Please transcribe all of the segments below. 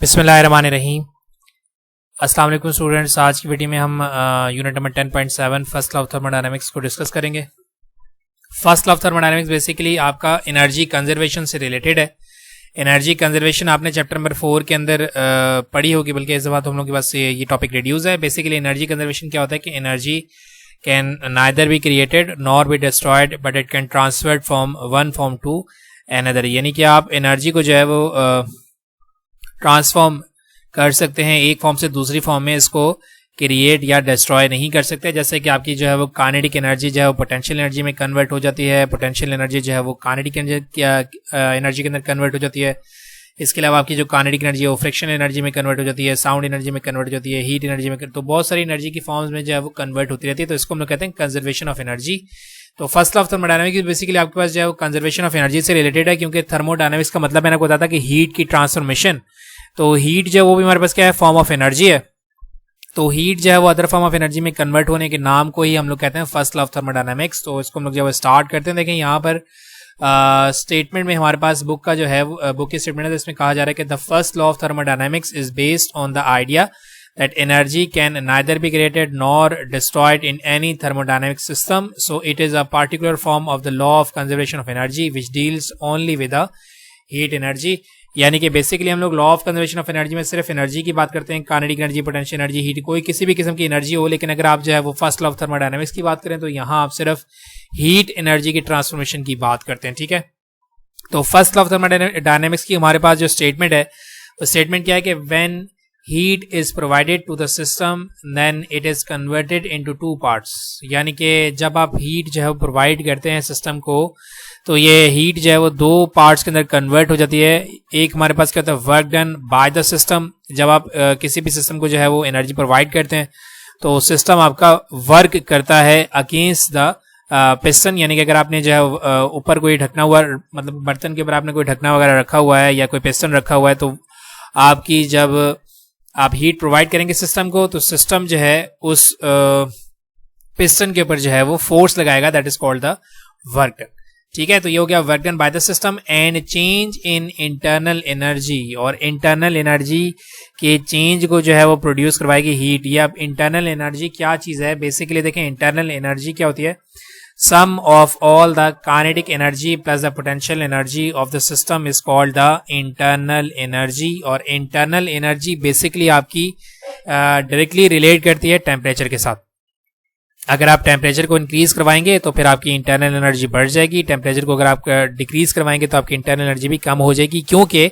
बिस्मिल्लाहिर्रहमानिर्रहीम। अस्सलाम वालेकुम स्टूडेंट्स। आज की वीडियो में हम unit number 10.7 first law of thermodynamics को डिस्कस करेंगे। First law of thermodynamics basically आपका एनर्जी कंजर्वेशन से रिलेटेड है। एनर्जी कंजर्वेशन आपने चैप्टर नंबर 4 के अंदर पढ़ी होगी, बल्कि इस बात हम लोग के पास ये टॉपिक रिड्यूस है। बेसिकली एनर्जी कंजर्वेशन क्या होता है कि energy can neither be created nor be destroyed but it can transferred from one form to another. यानी कि आप एनर्जी को जो है वो ट्रांसफॉर्म कर सकते हैं एक फॉर्म से दूसरी फॉर्म में, इसको क्रिएट या डिस्ट्रॉय नहीं कर सकते। जैसे कि आपकी जो है वो काइनेटिक एनर्जी जो है वो पोटेंशियल एनर्जी में कन्वर्ट हो जाती है, पोटेंशियल एनर्जी जो है वो काइनेटिक एनर्जी के अंदर कन्वर्ट हो जाती है। इसके अलावा आपकी जो काइनेटिक एनर्जी है वो फ्रिक्शन एनर्जी में कन्वर्ट हो जाती है, साउंड एनर्जी में कन्वर्ट हो जाती है, हीट एनर्जी में, तो बहुत सारी एनर्जी की फॉर्म्स में जो है वो कन्वर्ट होती रहती है। तो इसको हम लोग कहते हैं कंजर्वेशन ऑफ एनर्जी। तो first law of thermodynamics basically आपके पास जो है वो कंजर्वेशन ऑफ एनर्जी से रिलेटेड है, क्योंकि थर्मोडायनामिक्स का मतलब मैंने आपको बताया था कि हीट की ट्रांसफॉर्मेशन। तो हीट जो है वो भी हमारे पास क्या है, फॉर्म ऑफ एनर्जी है। तो हीट जो है वो अदर फॉर्म ऑफ एनर्जी में कन्वर्ट होने के नाम को ही हम लोग कहते हैं फर्स्ट लॉ ऑफ थर्मोडायनामिक्स। तो इसको हम लोग जब स्टार्ट करते हैं, देखें यहाँ पर स्टेटमेंट में हमारे पास बुक का जो है बुक की स्टेटमेंट है, तो इसमें कहा जा रहा है कि the first law of thermodynamics is based on the idea that energy can neither be created nor destroyed in any thermodynamic system, so it is a particular form of the law of conservation of energy which deals only with the heat energy. यानी कि basically हम लोग law of conservation of energy में सिर्फ energy की बात करते हैं, kinetic energy, potential energy, heat, कोई किसी भी किस्म की एनर्जी हो। लेकिन अगर आप जो है वो फर्स्ट लॉ ऑफ थर्मोडायनामिक्स की बात करें तो यहाँ आप सिर्फ हीट एनर्जी की ट्रांसफॉर्मेशन की बात करते हैं, ठीक है। तो फर्स्ट लॉ ऑफ थर्मोडायनामिक्स की हमारे पास जो स्टेटमेंट है वो स्टेटमेंट क्या है कि when heat is provided to the system then it is converted into two parts. यानी कि जब आप हीट जो है प्रोवाइड करते हैं सिस्टम को, तो ये हीट जो है वो दो पार्ट्स के अंदर कन्वर्ट हो जाती है। एक हमारे पास क्या होता है, work done by the system. जब आप किसी भी सिस्टम को जो है वो एनर्जी प्रोवाइड करते हैं तो सिस्टम आपका वर्क करता है अगेंस्ट द पिस्टन। यानी कि अगर आपने जो है ऊपर कोई ढकना हुआ, मतलब बर्तन के ऊपर आपने कोई ढकना वगैरह रखा हुआ है या कोई पिस्टन रखा हुआ है, तो आपकी जब आप हीट प्रोवाइड करेंगे सिस्टम को, तो सिस्टम जो है उस पिस्टन के ऊपर जो है वो फोर्स लगाएगा, that is called the work done, ठीक है। तो ये हो गया work done by the system and change in internal energy. और इंटरनल एनर्जी के चेंज को जो है वो प्रोड्यूस करवाएगी हीट। या अब इंटरनल एनर्जी क्या चीज़ है, बेसिकली देखें इंटरनल एनर्जी क्या होती है, sum of all the kinetic energy plus the potential energy of the system is called the internal energy. और इंटरनल एनर्जी बेसिकली आपकी डायरेक्टली रिलेट करती है टेम्परेचर के साथ। अगर आप टेम्परेचर को इंक्रीज करवाएंगे तो फिर आपकी इंटरनल एनर्जी बढ़ जाएगी, टेम्परेचर को अगर आप डिक्रीज करवाएंगे तो आपकी इंटरनल एनर्जी भी कम हो जाएगी। क्योंकि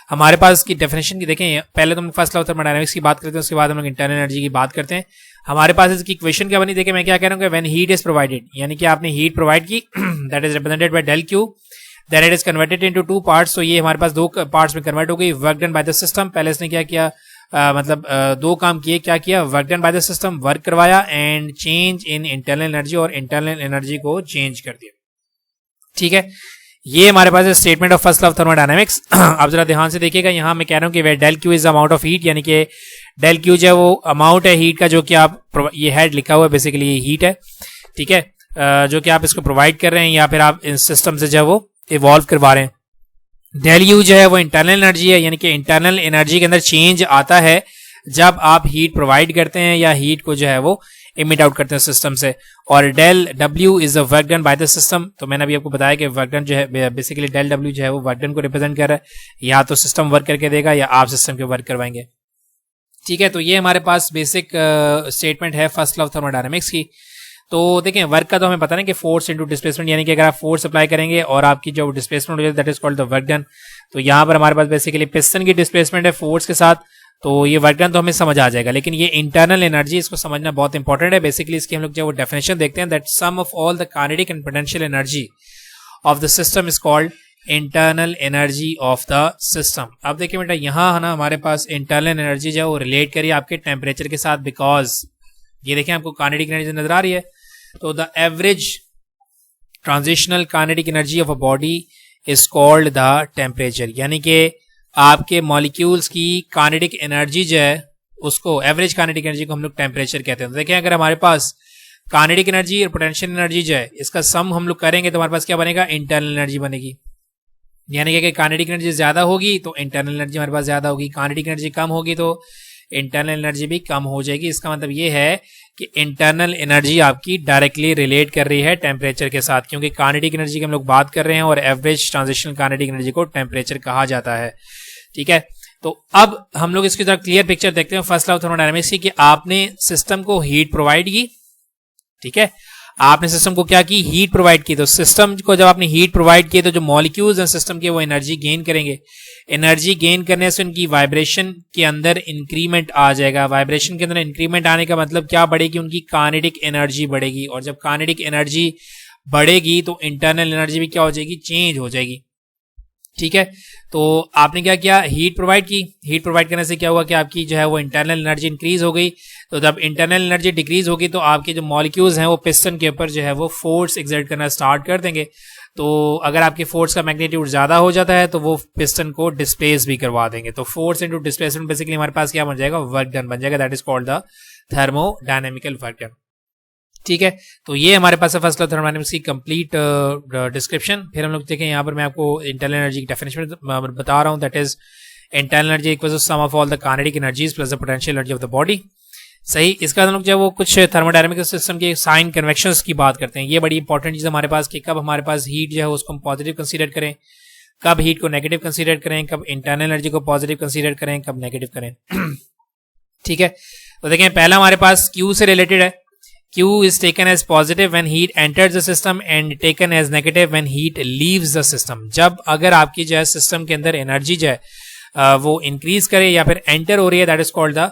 हमारे पास की डेफिनेशन की देखें, पहले तो हम फर्स्ट लॉ ऑफ थर्मोडायनामिक्स की बात करते हैं, उसके बाद हम लोग इंटरनल एनर्जी की बात करते हैं। हमारे पास इसकी इक्वेशन क्या बनी, देखिए मैं क्या कह रहा हूँ कि व्हेन हीट इज प्रोवाइडेड, यानी कि आपने हीट प्रोवाइड की, that is represented by del Q, then it is converted into two parts. तो ये हमारे पास दो पार्ट्स में कन्वर्ट हो गई, work done by the system. पहले इसने क्या किया, दो काम किए, क्या किया, work done by the system, work करवाया, and change in internal energy, और इंटरनल एनर्जी को चेंज कर दिया, ठीक है। ये हमारे पास है statement of first law of thermodynamics. आप जरा ध्यान से देखिएगा, यहाँ मैं कह रहा हूँ कि वे del Q is amount of heat, यानी कि डेल क्यू जो है वो अमाउंट है हीट का, जो कि आप, ये हेड लिखा हुआ है, बेसिकली ये हीट है, ठीक है, जो कि आप इसको प्रोवाइड कर रहे हैं या फिर आप इस सिस्टम से जो है वो इवॉल्व करवा रहे हैं। डेल यू जो है वो इंटरनल एनर्जी है, यानी कि इंटरनल एनर्जी के अंदर चेंज आता है जब आप हीट प्रोवाइड करते हैं या हीट को जो है वो इमिट आउट करते हैं सिस्टम से। और del W is the work done by the system. तो मैंने अभी आपको बताया कि वर्क डन जो है बेसिकली डेल डब्ल्यू जो है वो वर्क डन को रिप्रेजेंट कर रहा है, या तो सिस्टम वर्क करके देगा या आप सिस्टम के वर्क करवाएंगे, ठीक है। तो ये हमारे पास बेसिक स्टेटमेंट है फर्स्ट लॉ ऑफ थर्मोडायनामिक्स की। तो देखें वर्क का तो हमें पता नहीं कि फोर्स इनटू डिस्प्लेसमेंट, यानी कि अगर आप फोर्स अप्लाई करेंगे और आपकी जो डिस्प्लेसमेंट हो जाए that is called the work done. तो यहाँ पर हमारे पास बेसिकली पिस्टन की डिस्प्लेसमेंट है फोर्स के साथ, तो ये वर्क डन तो हमें समझ आ जाएगा। लेकिन ये इंटरनल एनर्जी, इसको समझना बहुत इंपॉर्टेंट है। बेसिकली इसकी हम लोग जो डेफिनेशन देखते हैं, that sum of all the kinetic and potential energy of the system is called internal energy of the system. अब देखिए बेटा, यहाँ है ना हमारे पास इंटरनल एनर्जी जो है वो रिलेट करिए आपके टेम्परेचर के साथ, बिकॉज ये देखें आपको काइनेटिक एनर्जी नजर आ रही है। तो the average transitional kinetic energy of a body is called the temperature. यानी कि आपके मॉलिक्यूल्स की काइनेटिक एनर्जी जो है उसको, एवरेज काइनेटिक एनर्जी को हम लोग टेम्परेचर कहते हैं। तो देखें अगर हमारे पास काइनेटिक एनर्जी और पोटेंशियल एनर्जी जो है इसका सम हम लोग करेंगे तो हमारे पास क्या बनेगा, इंटरनल एनर्जी बनेगी। यानी कि काइनेटिक एनर्जी ज्यादा होगी तो इंटरनल एनर्जी हमारे पास ज्यादा होगी, काइनेटिक एनर्जी कम होगी तो इंटरनल एनर्जी भी कम हो जाएगी। इसका मतलब ये है कि इंटरनल एनर्जी आपकी डायरेक्टली रिलेट कर रही है टेम्परेचर के साथ, क्योंकि काइनेटिक एनर्जी की हम लोग बात कर रहे हैं और एवरेज ट्रांजिशनल काइनेटिक एनर्जी को टेम्परेचर कहा जाता है। ठीक है, तो अब हम लोग इसकी तरह क्लियर पिक्चर देखते हैं फर्स्ट लॉ ऑफ थर्मोडायनामिक्स की, कि आपने सिस्टम को हीट प्रोवाइड की। ठीक है, आपने सिस्टम को क्या की, हीट प्रोवाइड की। तो सिस्टम को जब आपने हीट प्रोवाइड की तो जो मॉलिक्यूल्स हैं सिस्टम के वो एनर्जी गेन करेंगे। एनर्जी गेन करने से उनकी वाइब्रेशन के अंदर इंक्रीमेंट आ जाएगा। वाइब्रेशन के अंदर इंक्रीमेंट आने का मतलब क्या बढ़ेगी, उनकी काइनेटिक एनर्जी बढ़ेगी, और जब काइनेटिक एनर्जी बढ़ेगी तो इंटरनल एनर्जी भी क्या हो जाएगी, चेंज हो जाएगी। ठीक है, तो आपने क्या किया, हीट प्रोवाइड की। हीट प्रोवाइड करने से क्या हुआ कि आपकी जो है वो इंटरनल एनर्जी इंक्रीज हो गई। तो जब इंटरनल एनर्जी डिक्रीज होगी तो आपके जो मॉलिक्यूल्स हैं वो पिस्टन के ऊपर जो है वो फोर्स एक्सर्ट करना स्टार्ट कर देंगे। तो अगर आपके फोर्स का मैग्नीट्यूड ज्यादा हो जाता है तो वो पिस्टन को डिस्प्लेस भी करवा देंगे। तो फोर्स इनटू डिस्प्लेसमेंट बेसिकली हमारे पास क्या बन जाएगा, वर्क डन बन जाएगा। That is called the thermodynamical work done. ठीक है, तो ये हमारे पास है फर्स्ट लॉ थर्मोडायनेमिक्स की कंप्लीट डिस्क्रिप्शन। फिर हम लोग देखें यहाँ पर मैं आपको इंटरनल एनर्जी की डेफिनेशन बता रहा हूँ। That is internal energy equals to sum of all the kinetic energies plus the potential energy of the body. सही, इसका हम लोग जो है वो कुछ थर्मोडायनेमिक सिस्टम के साइन कन्वेक्शंस की बात करते हैं। ये बड़ी इंपॉर्टेंट चीज हमारे पास कि कब हमारे पास हीट जो है उसको हम पॉजिटिव कंसीडर करें, कब हीट को नेगेटिव कंसीडर करें, कब इंटरनल एनर्जी को पॉजिटिव कंसीडर करें, कब नेगेटिव करें। ठीक है, तो देखें पहला हमारे पास Q से रिलेटेड है। Q is taken as positive when heat enters the system and taken as negative when heat leaves the system। जब अगर आपकी जो है सिस्टम के अंदर एनर्जी जो है वो इंक्रीज करे या फिर एंटर हो रही है, that is called the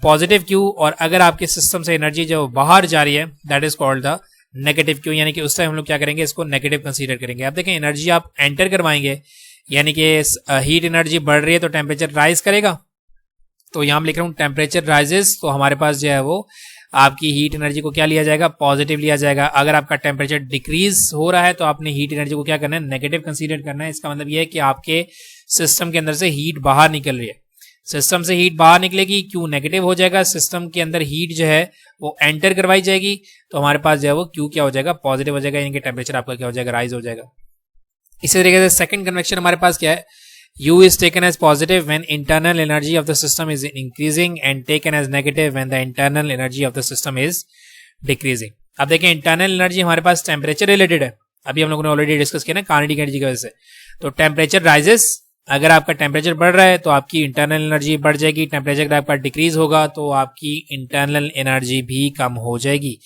positive Q, और अगर आपके सिस्टम से एनर्जी जो बाहर जा रही है that is called the negative Q, यानी कि उस टाइम हम लोग क्या करेंगे, इसको नेगेटिव कंसीडर करेंगे। आप देखें एनर्जी आप एंटर करवाएंगे, यानी कि हीट एनर्जी बढ़ रही है तो टेम्परेचर राइज करेगा। तो यहां लिख रहा हूं टेम्परेचर राइजेस, तो हमारे पास जो है वो आपकी हीट एनर्जी को क्या लिया जाएगा, पॉजिटिव लिया जाएगा। अगर आपका टेम्परेचर डिक्रीज हो रहा है तो आपने हीट एनर्जी को क्या करना है, नेगेटिव कंसीडर करना है। इसका मतलब यह है कि आपके सिस्टम के अंदर से हीट बाहर निकल रही है। सिस्टम से हीट बाहर निकलेगी, Q नेगेटिव हो जाएगा, सिस्टम के अंदर हीट जो है वो एंटर करवाई जाएगी, तो हमारे पास जो है वो Q क्या हो जाएगा, पॉजिटिव हो जाएगा, यानी कि टेम्परेचर आपका क्या हो जाएगा, राइज हो जाएगा। इसी तरीके से सेकंड कन्वेक्शन हमारे पास क्या है, U is taken as positive when internal energy of the system is increasing and taken as negative when the internal energy of the system is decreasing। अब देखें इंटरनल एनर्जी हमारे पास टेम्परेचर रिलेटेड है, अभी हम लोगों ने ऑलरेडी डिस्कस किया ना काइनेटिक एनर्जी की वजह से। तो टेम्परेचर राइजेस, अगर आपका टेम्परेचर बढ़ रहा है तो आपकी इंटरनल एनर्जी बढ़ जाएगी। टेम्परेचर अगर आपका डिक्रीज होगा तो आपकी इंटरनल एनर्जी भी कम हो जाएगी।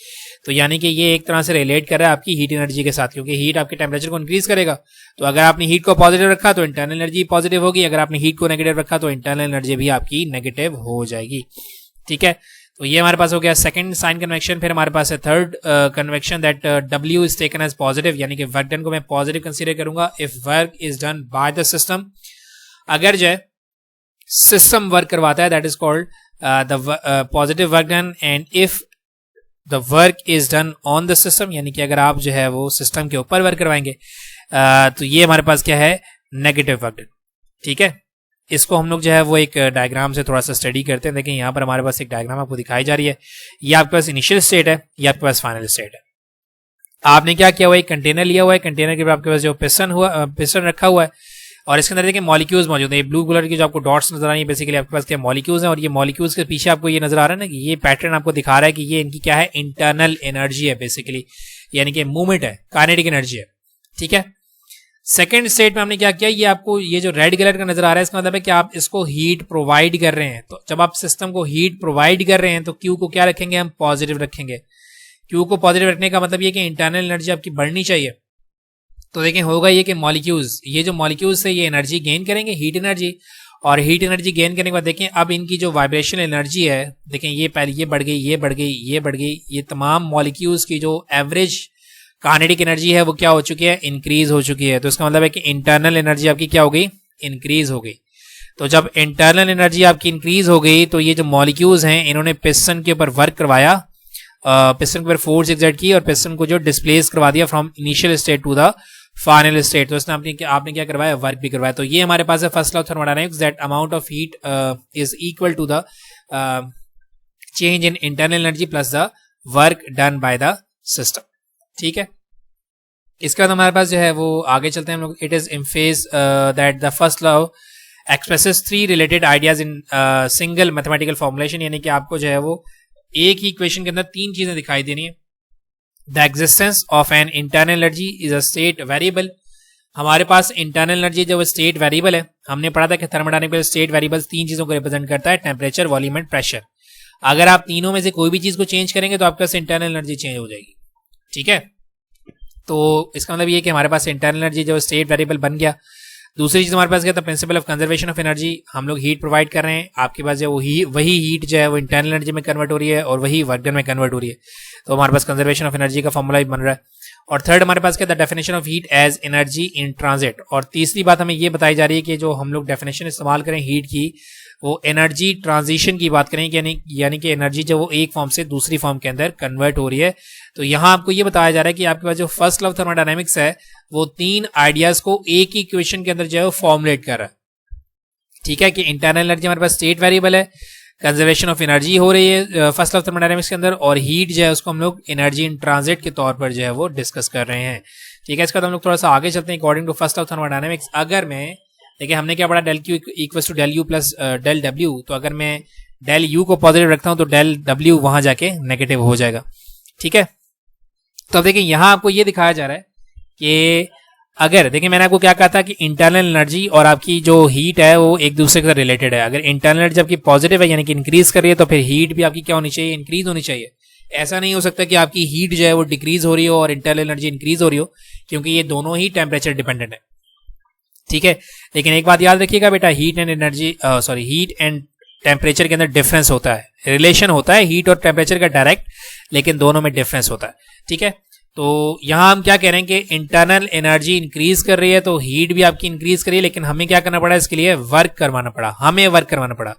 तो यानी कि ये एक तरह से रिलेट कर रहा है आपकी हीट एनर्जी के साथ, क्योंकि हीट आपके टेम्परेचर को इंक्रीज करेगा। तो अगर आपने हीट को पॉजिटिव रखा तो इंटरनल एनर्जी पॉजिटिव होगी, अगर आपने हीट को नेगेटिव रखा तो इंटरनल एनर्जी भी आपकी नेगेटिव हो जाएगी। ठीक है, तो ये हमारे पास हो गया सेकंड साइन कन्वेक्शन। फिर हमारे पास है third convection that W is taken as positive, यानी कि वर्क डन को मैं पॉजिटिव कंसीडर करूंगा if work is done by the system. अगर जो है सिस्टम वर्क करवाता है that is called the positive work done, and if the work is done on the system, यानी कि अगर आप जो है वो सिस्टम के ऊपर वर्क करवाएंगे तो ये हमारे पास क्या है, नेगेटिव वर्क डन। ठीक है, इसको हम लोग जो है वो एक डायग्राम से थोड़ा सा स्टडी करते हैं। देखिए यहाँ पर हमारे पास एक डायग्राम आपको दिखाई जा रही है, ये आपके पास इनिशियल स्टेट है, ये आपके पास फाइनल स्टेट है। आपने क्या किया हुआ, एक कंटेनर लिया हुआ है, कंटेनर के ऊपर आपके पास जो पिस्टन रखा हुआ है, और इसके अंदर देखिए मॉलिक्यूल्स मौजूद है। ये ब्लू कलर की जो आपको डॉट्स नजर आ रही है बेसिकली आपके पास क्या मॉलिक्यूल्स हैं, और ये मॉलिक्यूल्स के पीछे आपको ये नजर आ रहा है ना कि ये पैटर्न आपको दिखा रहा है कि ये इनकी क्या है, इंटरनल एनर्जी है बेसिकली, यानी कि मूवमेंट है, काइनेटिक एनर्जी है। ठीक है, सेकंड स्टेट में हमने क्या किया, ये आपको ये जो रेड कलर का नजर आ रहा है इसका मतलब है कि आप इसको हीट प्रोवाइड कर रहे हैं। तो जब आप सिस्टम को हीट प्रोवाइड कर रहे हैं तो Q को क्या रखेंगे, हम पॉजिटिव रखेंगे। Q को पॉजिटिव रखने का मतलब ये कि इंटरनल एनर्जी आपकी बढ़नी चाहिए। तो देखें होगा ये कि मॉलिक्यूल्स, ये जो मॉलिक्यूल्स है ये एनर्जी गेन करेंगे, हीट एनर्जी, और हीट एनर्जी गेन करने के बाद देखें अब इनकी जो वाइब्रेशन एनर्जी है, देखें ये पहले ये बढ़ गई, ये बढ़ गई, ये बढ़ गई, ये तमाम मॉलिक्यूल्स की जो एवरेज काइनेटिक एनर्जी है वो क्या हो चुकी है, इंक्रीज हो चुकी है। तो इसका मतलब है कि इंटरनल एनर्जी आपकी क्या हो गई, इंक्रीज हो गई। तो जब इंटरनल एनर्जी आपकी इंक्रीज हो गई तो ये जो मॉलिक्यूल्स हैं इन्होंने पिस्टन के ऊपर वर्क करवाया, पिस्टन के ऊपर फोर्स एक्सर्ट की और पिस्टन को जो डिस्प्लेस करवा दिया from initial state to the final state. तो इसने आपने क्या करवाया, वर्क भी करवाया। तो ये हमारे पास है first law of thermodynamics that amount of heat is equal to the change in internal energy plus the work done by the system. ठीक है, इसके बाद हमारे पास जो है वो आगे चलते हैं हम लोग. It is emphasised that the first law expresses 3 related ideas in single mathematical formulation, यानी कि आपको जो है वो एक ही इक्वेशन के अंदर 3 चीजें दिखाई देनी है. The existence of an internal energy is a state variable. हमारे पास इंटरनल एनर्जी जो स्टेट वेरिएबल है, हमने पढ़ा था कि थर्मोडायनामिक स्टेट वेरिएबल 3 चीजों को रिप्रेजेंट करता है, टेम्परेचर, वॉल्यूम एंड प्रेशर. अगर आप तीनों में से कोई भी चीज को चेंज करेंगे तो आपके पास इंटरनल एनर्जी चेंज हो जाएगी. ठीक है, तो इसका मतलब ये है कि हमारे पास इंटरनल एनर्जी जो स्टेट वेरिएबल बन गया. दूसरी चीज हमारे पास क्या था, principle of conservation of energy. हम लोग हीट प्रोवाइड कर रहे हैं, आपके पास जो वही हीट जो है वो इंटरनल एनर्जी में कन्वर्ट हो रही है और वही वर्क डन में कन्वर्ट हो रही है. तो हमारे पास कंजर्वेशन ऑफ एनर्जी का फॉर्मूला भी बन रहा है. और थर्ड हमारे पास क्या था, definition of heat as energy in transit. और तीसरी बात हमें ये बताई जा रही है कि जो हम लोग डेफिनेशन इस्तेमाल करें हीट की, वो एनर्जी ट्रांजिशन की बात करें, यानी कि एनर्जी जो वो एक फॉर्म से दूसरी फॉर्म के अंदर कन्वर्ट हो रही है. तो यहां आपको ये बताया जा रहा है कि आपके पास जो फर्स्ट लॉ ऑफ थर्मोडायनामिक्स है वो 3 आइडियाज को एक ही इक्वेशन के अंदर जो है वो फॉर्मुलेट कर रहा है. ठीक है, कि इंटरनल एनर्जी हमारे पास स्टेट वेरिएबल है, कंजर्वेशन ऑफ एनर्जी हो रही है फर्स्ट लॉ ऑफ थर्मोडायनामिक्स के अंदर, और हीट जो है उसको हम लोग एनर्जी इन ट्रांजिट के तौर पर जो है वो डिस्कस कर रहे हैं. ठीक है, इसके बाद हम लोग थोड़ा सा आगे चलते हैं. According to first law of thermodynamics, अगर मैं देखिए हमने क्या पढ़ा, del Q equals to del U plus del W. तो अगर मैं डेल यू को पॉजिटिव रखता हूं तो डेल डब्ल्यू वहां जाके नेगेटिव हो जाएगा. ठीक है, तो अब देखिए यहां आपको ये दिखाया जा रहा है कि अगर देखिए मैंने आपको क्या कहा था कि इंटरनल एनर्जी और आपकी जो हीट है वो एक दूसरे के साथ रिलेटेड है. अगर इंटरनल एनर्जी आपकी पॉजिटिव है यानी कि इंक्रीज कर रही है, तो फिर हीट भी आपकी क्या होनी चाहिए, इंक्रीज होनी चाहिए. ऐसा नहीं हो सकता कि आपकी हीट जो है वो डिक्रीज हो रही हो और इंटरनल एनर्जी इंक्रीज हो रही हो, क्योंकि ये दोनों ही टेम्परेचर डिपेंडेंट है. ठीक है, लेकिन एक बात याद रखिएगा बेटा, हीट एंड टेम्परेचर के अंदर डिफरेंस होता है, रिलेशन होता है हीट और टेम्परेचर का डायरेक्ट, लेकिन दोनों में डिफरेंस होता है. ठीक है, तो यहां हम क्या कह रहे हैं कि इंटरनल एनर्जी इंक्रीज कर रही है तो हीट भी आपकी इंक्रीज कर रही है, लेकिन हमें क्या करना पड़ा, इसके लिए वर्क करवाना पड़ा.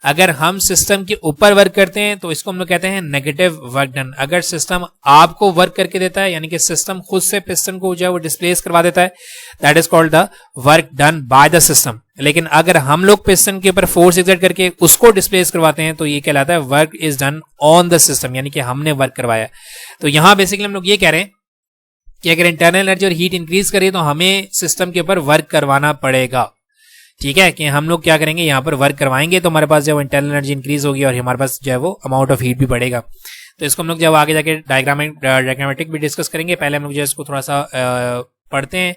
अगर हम सिस्टम के ऊपर वर्क करते हैं तो इसको हम लोग कहते हैं नेगेटिव वर्क डन. अगर सिस्टम आपको वर्क करके देता है, यानी कि सिस्टम खुद से पिस्टन को जो है वो डिस्प्लेस करवा देता है, that is called the work done by the system. लेकिन अगर हम लोग पिस्टन के ऊपर फोर्स एक्सर्ट करके उसको डिस्प्लेस करवाते हैं तो ये कहलाता है work is done on the system, यानी कि हमने वर्क करवाया. तो यहां बेसिकली हम लोग ये कह रहे हैं कि अगर इंटरनल एनर्जी और हीट इंक्रीज करिए तो हमें सिस्टम के ऊपर वर्क करवाना पड़ेगा. ठीक है, कि हम लोग क्या करेंगे, यहाँ पर वर्क करवाएंगे तो हमारे पास जो इंटरनल एनर्जी इंक्रीज होगी और हमारे पास जो है वो अमाउंट ऑफ हीट भी बढ़ेगा. तो इसको हम लोग जब आगे जाके डायग्रामेटिक भी डिस्कस करेंगे, पहले हम लोग जो है इसको थोड़ा सा पढ़ते हैं.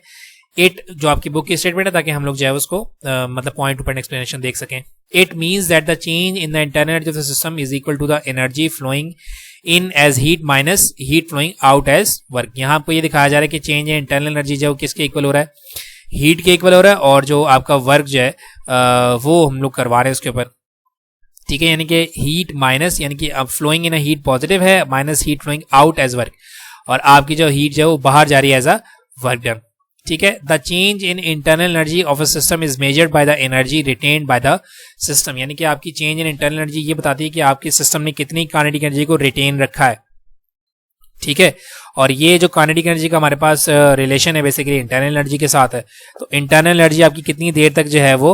इट जो आपकी बुक की स्टेटमेंट है, ताकि हम लोग जो है उसको मतलब पॉइंट टू पॉइंट एक्सप्लेनेशन देख सकें. It means that the change in the internal energy of the system is equal to the energy flowing in as heat minus heat flowing out as work. यहाँ आपको ये दिखाया जा रहा है कि चेंज है इंटरनल एनर्जी जो किसके इक्वल हो रहा है, हीट के इक्वल हो रहा है, और जो आपका वर्क जो है वो हम लोग करवा रहे हैं उसके ऊपर. ठीक है, यानी कि हीट माइनस, यानी कि अब flowing in a heat positive है, minus heat flowing out as work, और आपकी जो हीट जो है वो बाहर जा रही है एज अ वर्क डन. ठीक है, the change in internal energy of a system is measured by the energy retained bye the system. यानी कि आपकी चेंज इन इंटरनल एनर्जी ये बताती है कि आपके सिस्टम ने कितनी काइनेटिक एनर्जी को रिटेन रखा है. ठीक है, और ये जो काइनेटिक एनर्जी का हमारे पास रिलेशन है बेसिकली इंटरनल एनर्जी के साथ है. तो इंटरनल एनर्जी आपकी कितनी देर तक जो है वो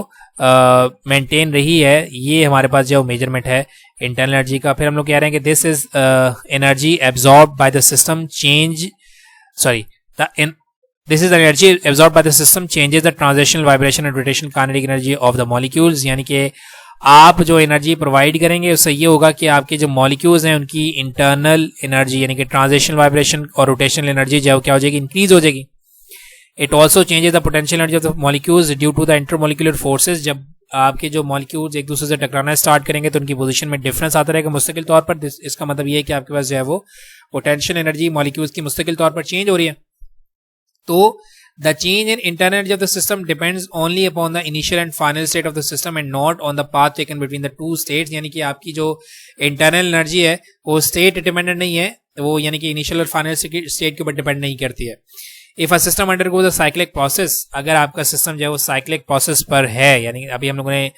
मेंटेन रही है, ये हमारे पास जो मेजरमेंट है इंटरनल एनर्जी का. फिर हम लोग कह रहे हैं कि this is energy absorb by the system this is energy absorb by the system changes the transitional vibration and rotational kinetic energy of the molecules. यानी कि आप जो एनर्जी प्रोवाइड करेंगे उससे ये होगा कि आपके जो मॉलिक्यूल्स हैं उनकी इंटरनल एनर्जी यानी कि ट्रांजिशनल वाइब्रेशन और रोटेशनल एनर्जी जो क्या हो जाएगी, इंक्रीज हो जाएगी. It also changes the potential energy of the molecules due to the intermolecular forces. जब आपके जो मॉलिक्यूल्स एक दूसरे से टकराना स्टार्ट करेंगे तो उनकी पोजीशन में डिफरेंस आता रहेगा मुस्तकिल तौर पर. इसका मतलब ये है कि आपके पास जो है वो पोटेंशियल एनर्जी मॉलिक्यूल्स की मुस्तकिल तौर पर चेंज हो रही है. तो the change in internal energy of the system depends only upon the initial and final state of the system and not on the path taken between the two states. यानी कि आपकी जो इंटरनल एनर्जी है वो state dependent नहीं है, वो यानी कि इनिशियल और फाइनल स्टेट के ऊपर डिपेंड नहीं करती है. If a system undergoes a cyclic process, अगर आपका सिस्टम जो है वो साइक्लिक प्रोसेस पर है, यानी अभी हम लोगों ने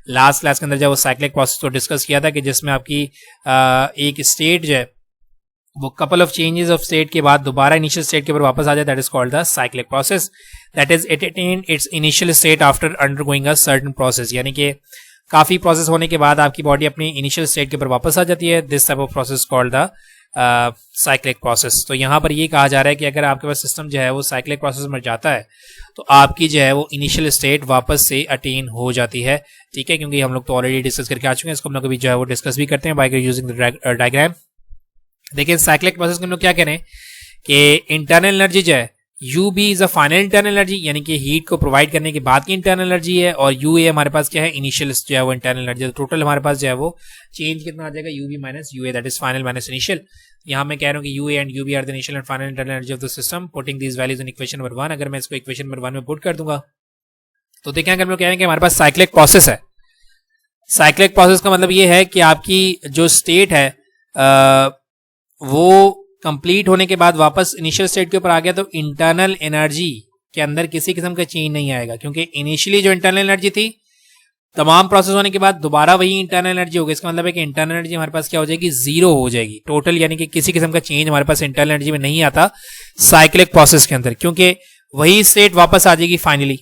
लास्ट क्लास के अंदर जो वो साइक्लिक प्रोसेस को डिस्कस किया था कि जिसमें आपकी एक स्टेट जो है वो couple of changes of state के बाद दोबारा इनिशियल स्टेट के ऊपर वापस आ जाए, that is called the cyclic process. That is it attain it's initial state after undergoing a certain process. यानी कि काफी प्रोसेस होने के बाद आपकी बॉडी अपनी इनिशियल स्टेट के ऊपर वापस आ जाती है. This type of process called the cyclic process. तो यहाँ पर ये कहा जा रहा है कि अगर आपके पास सिस्टम जो है वो साइक्लिक प्रोसेस में जाता है तो आपकी जो है वो इनिशियल स्टेट वापस से अटेन हो जाती है, ठीक है, क्योंकि हम लोग तो ऑलरेडी डिस्कस करके आ चुके हैं, इसको हम लोग अभी जो है वो डिस्कस भी करते हैं बाय यूजिंग द डायग्राम। देखिए साइक्लिक प्रोसेस में हम लोग क्या करें कि इंटरनल एनर्जी जो है UB is a final internal energy, यानी कि हीट को प्रोवाइड करने के बाद की इंटरनल एनर्जी है, और UA हमारे पास क्या है, इनिशियल जो है वो इंटरनल एनर्जी। तो टोटल हमारे पास जो है वो चेंज कितना आ जाएगा, UB minus UA, that is final minus initial. यहाँ मैं कह रहा हूँ कि UA and UB are the initial and final internal energy of the system, putting these values in equation number 1। अगर मैं इसको इक्वेशन नंबर 1 में पुट कर दूंगा तो देखें, अगर हम लोग कह रहे हैं कि हमारे पास साइक्लिक प्रोसेस है, साइक्लिक प्रोसेस का मतलब ये है कि आपकी जो स्टेट है वो कंप्लीट होने के बाद वापस इनिशियल स्टेट के ऊपर आ गया, तो इंटरनल एनर्जी के अंदर किसी किस्म का चेंज नहीं आएगा, क्योंकि इनिशियली जो इंटरनल एनर्जी थी तमाम प्रोसेस होने के बाद दोबारा वही इंटरनल एनर्जी होगी। इसका मतलब है कि इंटरनल एनर्जी हमारे पास क्या हो जाएगी, जीरो हो जाएगी टोटल, यानी कि किसी किस्म का चेंज हमारे पास इंटरनल एनर्जी में नहीं आता साइक्लिक प्रोसेस के अंदर, क्योंकि वही स्टेट वापस आ जाएगी फाइनली,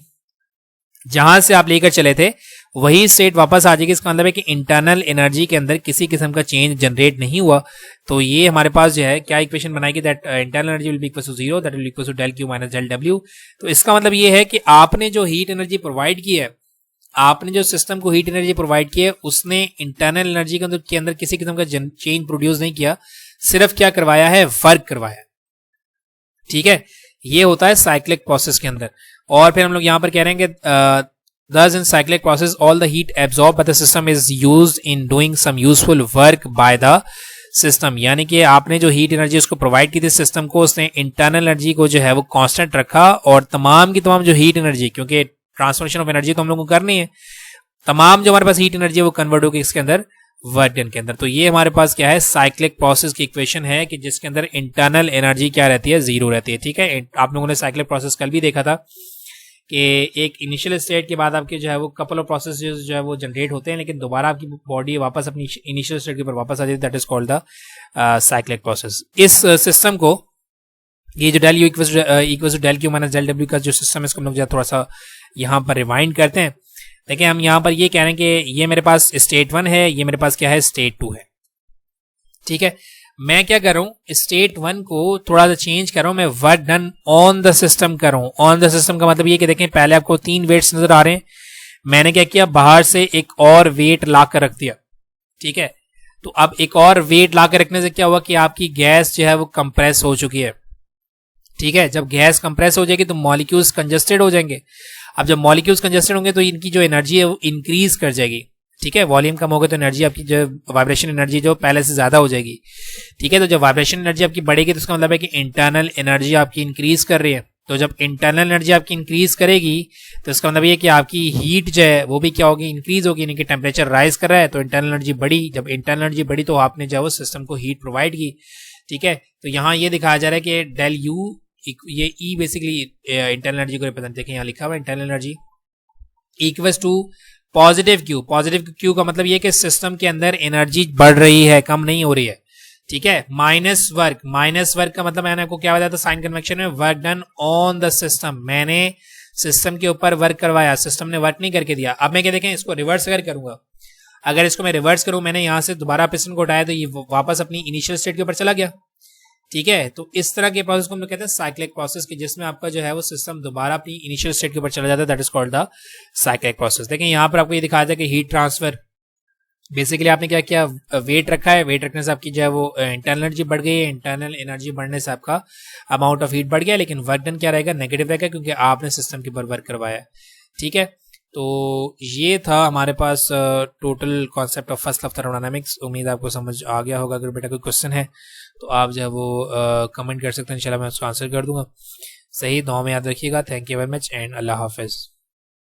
जहां से आप लेकर चले थे वही स्टेट वापस आ जाएगी। इसका मतलब है कि इंटरनल एनर्जी के अंदर किसी किस्म का चेंज जनरेट नहीं हुआ। तो ये हमारे पास जो है क्या इक्वेशन बनाएगी, that internal energy will be equal to 0, that will equal to del Q minus del W। तो इसका मतलब ये है कि आपने जो हीट एनर्जी प्रोवाइड की है, आपने जो सिस्टम को हीट एनर्जी प्रोवाइड की है, उसने इंटरनल एनर्जी के अंदर किसी किस्म का चेंज प्रोड्यूस नहीं किया, सिर्फ क्या करवाया है, वर्क करवाया, ठीक है। ये होता है साइक्लिक प्रोसेस के अंदर। और फिर हम लोग यहाँ पर कह रहे हैं कि thus in cyclic process all the heat absorbed by the system is used in doing some useful work by the system, यानी कि आपने जो हीट एनर्जी उसको प्रोवाइड की थी सिस्टम को, उसने इंटरनल एनर्जी को जो है वो कांस्टेंट रखा, और तमाम की तमाम जो हीट एनर्जी, क्योंकि ट्रांसफॉर्मेशन ऑफ एनर्जी तो हम लोग को करनी है, तमाम जो हमारे पास हीट एनर्जी है वो कन्वर्ट होगी इसके अंदर वर्क डन के अंदर। तो ये हमारे पास क्या है, साइक्लिक प्रोसेस की इक्वेशन है कि जिसके अंदर इंटरनल एनर्जी क्या रहती है, जीरो रहती है, ठीक है। आप लोगों ने साइक्लिक प्रोसेस कल भी देखा था कि एक इनिशियल स्टेट के बाद आपके जो है वो कपल ऑफ प्रोसेसेस जो है वो जनरेट होते हैं, लेकिन दोबारा आपकी बॉडी वापस अपनी इनिशियल स्टेट के ऊपर वापस आ जाती है, that is called the cyclic process. इस सिस्टम को, ये जो del U equals to del Q minus del W का जो सिस्टम है, इसको हम लोग थोड़ा सा यहाँ पर रिवाइंड करते हैं। देखिए हम यहाँ पर ये कह रहे हैं कि ये मेरे पास स्टेट 1 है, ये मेरे पास क्या है, स्टेट 2 है, ठीक है। मैं क्या कर रहा हूं, स्टेट 1 को थोड़ा सा चेंज कर रहा हूं, मैं work done on the system कर रहा हूं। ऑन द सिस्टम का मतलब ये कि देखें, पहले आपको 3 वेट्स नजर आ रहे हैं, मैंने क्या किया, बाहर से एक और वेट ला कर रख दिया, ठीक है। तो अब एक और वेट ला कर रखने से क्या हुआ कि आपकी गैस जो है वो कंप्रेस हो चुकी है, ठीक है। जब गैस कंप्रेस हो जाएगी तो मॉलिक्यूल्स कंजस्टेड हो जाएंगे। अब जब मॉलिक्यूल्स कंजस्टेड होंगे तो इनकी जो एनर्जी है वो इंक्रीज कर जाएगी, ठीक है। वॉल्यूम कम होगा तो एनर्जी आपकी जो वाइब्रेशन एनर्जी जो पहले से ज्यादा हो जाएगी, ठीक है। तो जब वाइब्रेशन एनर्जी आपकी बढ़ेगी तो इसका मतलब है कि इंटरनल एनर्जी आपकी इंक्रीज कर रही है। तो जब इंटरनल एनर्जी आपकी इंक्रीज करेगी तो इसका मतलब ये कि आपकी हीट जो है वो भी क्या होगी, इंक्रीज होगी, यानी कि टेम्परेचर राइज कर रहा है तो इंटरनल एनर्जी बढ़ी। जब इंटरनल एनर्जी बढ़ी तो आपने जो है वो सिस्टम को हीट प्रोवाइड की, ठीक है। तो यहाँ ये दिखाया जा रहा है कि del U, ये E बेसिकली इंटरनल एनर्जी को रिप्रेजेंट, देखिए यहाँ लिखा हुआ है internal energy equals to positive Q। Positive Q का मतलब ये कि सिस्टम के अंदर एनर्जी बढ़ रही है, कम नहीं हो रही है, ठीक है। माइनस वर्क, माइनस वर्क का मतलब मैंने आपको क्या बताया था साइन कन्वेक्शन में, work done on the system, मैंने सिस्टम के ऊपर वर्क करवाया, सिस्टम ने वर्क नहीं करके दिया। अब मैं क्या देखें, इसको रिवर्स अगर करूंगा, अगर इसको मैं रिवर्स करूं, मैंने यहां से दोबारा पिस्टन को उठाया तो ये वापस अपनी इनिशियल स्टेट के ऊपर चला गया, ठीक है। तो इस तरह के प्रोसेस को हम लोग कहते हैं साइक्लिक प्रोसेस की, जिसमें आपका जो है वो सिस्टम दोबारा अपनी इनिशियल स्टेट के ऊपर चला जाता है, that is called the cyclic process. देखें यहाँ पर आपको ये दिखाया जाए कि हीट ट्रांसफर, बेसिकली आपने क्या किया, वेट रखा है, वेट रखने से आपकी जो है वो इंटरनल एनर्जी बढ़ गई है, इंटरनल एनर्जी बढ़ने से आपका अमाउंट ऑफ हीट बढ़ गया, लेकिन वर्क डन क्या रहेगा, नेगेटिव रहेगा, क्योंकि आपने सिस्टम के ऊपर वर्क करवाया, ठीक है। तो ये था हमारे पास total concept of first of thermodynamics. उम्मीद आपको समझ आ गया होगा। अगर बेटा कोई क्वेश्चन है तो आप जो है वो कमेंट कर सकते हैं, इंशाल्लाह मैं उसको आंसर कर दूंगा। सही दुआ में याद रखिएगा। Thank you very much and अल्लाह हाफिज़।